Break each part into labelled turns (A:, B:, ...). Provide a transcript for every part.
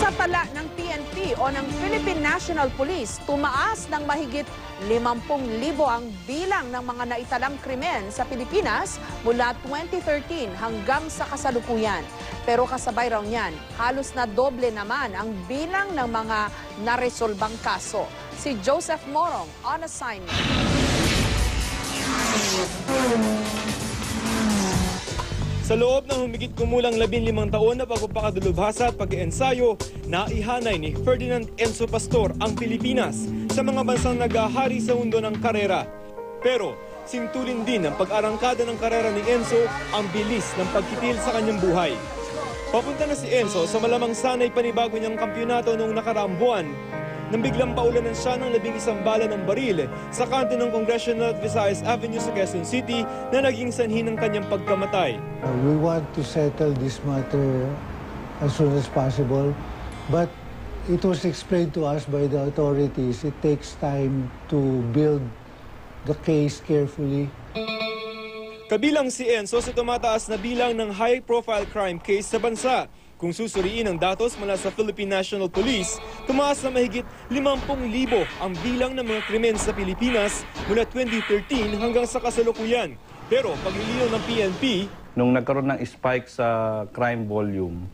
A: Sa tala ng PNP o ng Philippine National Police, tumaas ng mahigit 50,000 ang bilang ng mga naitalang krimen sa Pilipinas mula 2013 hanggang sa kasalukuyan. Pero kasabay raw niyan, halos na doble naman ang bilang ng mga naresolbang kaso. Si Joseph Morong on assignment.
B: Sa loob ng humigit kumulang 15 taon na pagpapakadulubhasa at pag-iensayo, naihanay ni Ferdinand Enzo Pastor ang Pilipinas sa mga bansang nag-ahari sa mundo ng karera. Pero sintulin din ng pag-arangkada ng karera ni Enzo ang bilis ng pagkitil sa kanyang buhay. Papunta na si Enzo sa malamang sanay panibago niyang kampyonato noong nakaraang buwan nang biglang paulanan siya ng 11 bala ng baril sa kanto ng Congressional at Visayas Avenue sa Quezon City na naging sanhi ng kanyang pagkamatay.
C: We want to settle this matter as soon as possible, but it was explained to us by the authorities. It takes time to build the case carefully.
B: Kabilang si Enzo sa tumataas na bilang ng high-profile crime case sa bansa. Kung susuriin ang datos mula sa Philippine National Police, tumaas na mahigit 50,000 ang bilang ng mga krimen sa Pilipinas mula 2013 hanggang sa kasalukuyan. Pero paglilinaw ng PNP,
D: nung nagkaroon ng spike sa crime volume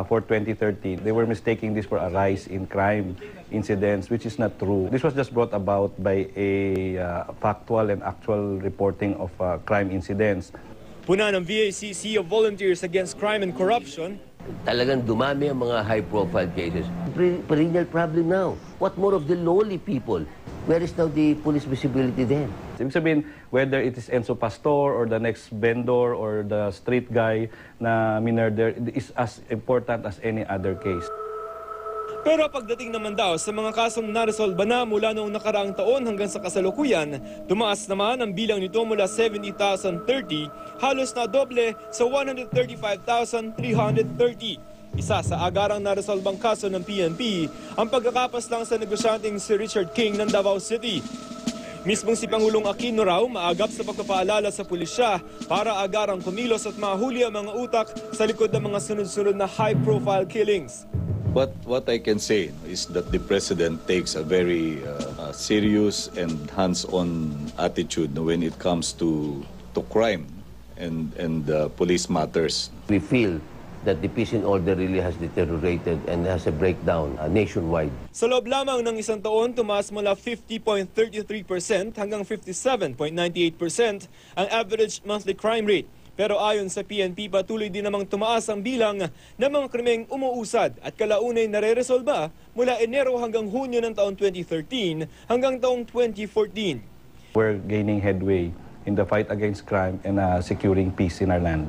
D: for 2013, they were mistaking this for a rise in crime incidents, which is not true. This was just brought about by a factual and actual reporting of crime incidents.
B: Puna ng VACC of Volunteers Against Crime and Corruption,
E: talagang dumami ang mga high-profile cases. Perennial problem now. What more of the lowly people? Where is now the police visibility then?
D: Ibig sabihin, whether it is Enzo Pastor or the next vendor or the street guy na minurder, is as important as any other case.
B: Pero pagdating naman daw sa mga kasong naresolba na mula noong nakaraang taon hanggang sa kasalukuyan, tumaas naman ang bilang nito mula 70,030, halos na doble sa 135,330. Isa sa agarang naresolbang kaso ng PNP, ang pagkakapas lang sa negosyanteng si Richard King ng Davao City. Mismong si Pangulong Aquino raw maagap sa pagpapaalala sa pulisya para agarang kumilos at mahuli ang mga utak sa likod ng mga sunod-sunod na high-profile killings.
F: What I can say is that the President takes a very serious and hands-on attitude when it comes to crime and police matters.
E: We feel that the peace and order really has deteriorated and has a breakdown nationwide.
B: Sa loob lamang ng isang taon, tumaas mula 50.33% hanggang 57.98% ang average monthly crime rate. Pero ayon sa PNP, patuloy din namang tumaas ang bilang ng mga krimeng umuusad at kalaunay nareresolba mula Enero hanggang Hunyo ng taong 2013 hanggang taong 2014.
D: We're gaining headway in the fight against crime and securing peace in our land.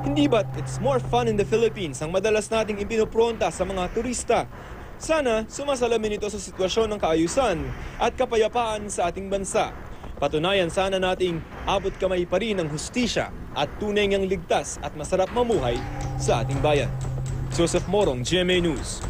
B: Hindi ba't it's more fun in the Philippines ang madalas nating ipinupronta sa mga turista? Sana sumasalamin ito sa sitwasyon ng kaayusan at kapayapaan sa ating bansa. Patunayan sana nating abot kamay pa rin ang hustisya at tunay ngang ligtas at masarap mamuhay sa ating bayan. Joseph Morong, GMA News.